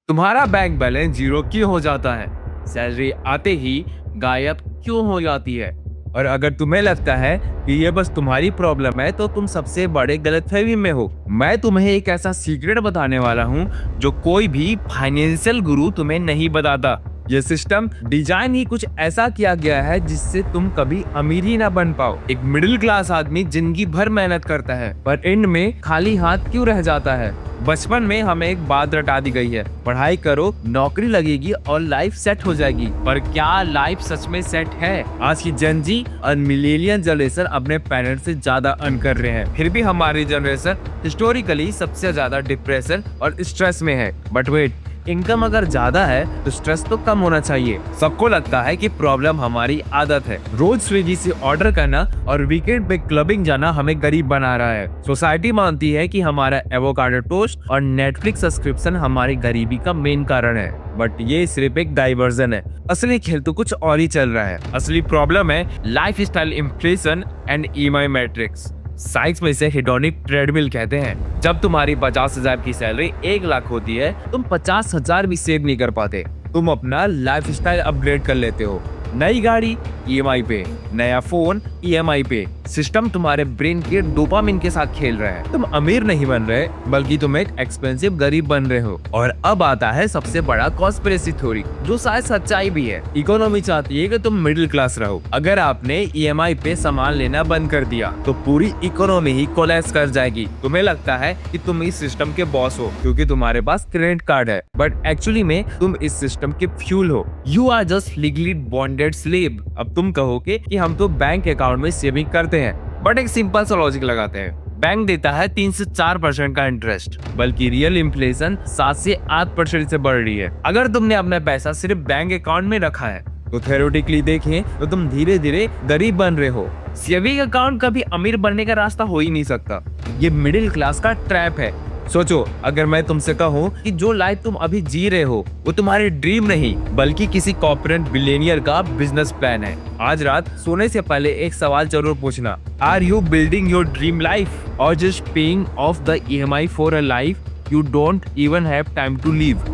तुम्हारा bank balance zero क्यों हो जाता है? सैलरी आते ही गायब क्यों हो जाती है? और अगर तुम्हें लगता है कि ये बस तुम्हारी प्रॉब्लम है तो तुम सबसे बड़े गलतफहमी में हो। मैं तुम्हें एक ऐसा सीक्रेट बताने वाला हूँ जो कोई भी फाइनेंशियल गुरु तुम्हें नहीं बताता। ये सिस्टम डिजाइन ही कुछ ऐसा किया गया है जिससे तुम कभी अमीर ही ना बन पाओ। एक मिडिल क्लास आदमी जिंदगी भर मेहनत करता है पर एंड में खाली हाथ क्यों रह जाता है? बचपन में हमें एक बात रटा दी गई है, पढ़ाई करो, नौकरी लगेगी और लाइफ सेट हो जाएगी। पर क्या लाइफ सच में सेट है? आज की जेन जी और मिलेनियल जनरेशन अपने पेरेंट्स से ज्यादा अर्न कर रहे हैं, फिर भी हमारी जनरेशन हिस्टोरिकली सबसे ज्यादा डिप्रेशन और स्ट्रेस में है। बट वेट, इनकम अगर ज्यादा है तो स्ट्रेस तो कम होना चाहिए। सबको लगता है कि प्रॉब्लम हमारी आदत है। रोज स्विगी से ऑर्डर करना और वीकेंड पे क्लबिंग जाना हमें गरीब बना रहा है। सोसाइटी मानती है कि हमारा एवोकाडो टोस्ट और नेटफ्लिक्स सब्सक्रिप्शन हमारी गरीबी का मेन कारण है। बट ये सिर्फ एक डाइवर्जन है, असली खेल तो कुछ और ही चल रहा है। असली प्रॉब्लम है lifestyle inflation and EMI matrix. Science में इसे हेडोनिक ट्रेडमिल कहते हैं। जब तुम्हारी 50,000 की सैलरी 1 लाख होती है, तुम 50,000 भी सेव नहीं कर पाते। तुम अपना लाइफस्टाइल अपग्रेड कर लेते हो। नई गाड़ी ईएमआई पे, नया फोन ईएमआई पे। सिस्टम तुम्हारे ब्रेन के डोपामिन के साथ खेल रहा है। तुम अमीर नहीं बन रहे बल्कि तुम एक एक्सपेंसिव गरीब बन रहे हो। और अब आता है सबसे बड़ा कॉन्स्पिरेसी थ्योरी, जो शायद सच्चाई भी है। इकोनॉमी चाहती है कि तुम मिडिल क्लास रहो। अगर आपने ईएमआई पे सामान लेना बंद कर दिया तो पूरी इकोनॉमी ही कोलैप्स कर जाएगी। तुम्हें लगता है कि तुम इस सिस्टम के बॉस हो क्योंकि तुम्हारे पास क्रेडिट कार्ड है, बट एक्चुअली में तुम इस सिस्टम के फ्यूल हो। You are just legally bonded slave. अब तुम कहोगे कि हम तो बैंक अकाउंट में सेविंग करते हैं, बट एक सिंपल सा लॉजिक लगाते हैं। बैंक देता है 3 से 4% का इंटरेस्ट, बल्कि रियल इन्फ्लेशन 7 से 8% से बढ़ रही है। अगर तुमने अपना पैसा सिर्फ बैंक अकाउंट में रखा है तो थ्योरेटिकली देखें तो तुम धीरे धीरे गरीब बन रहे हो। सेविंग अकाउंट कभी अमीर बनने का रास्ता हो ही नहीं सकता। ये मिडिल क्लास का ट्रैप है। सोचो, अगर मैं तुमसे कहूँ कि जो लाइफ तुम अभी जी रहे हो वो तुम्हारी ड्रीम नहीं बल्कि किसी कॉर्पोरेट बिलियनियर का बिजनेस प्लान है। आज रात सोने से पहले एक सवाल जरूर पूछना, are you building your dream life or just paying off the EMI for a life you don't even have time to live?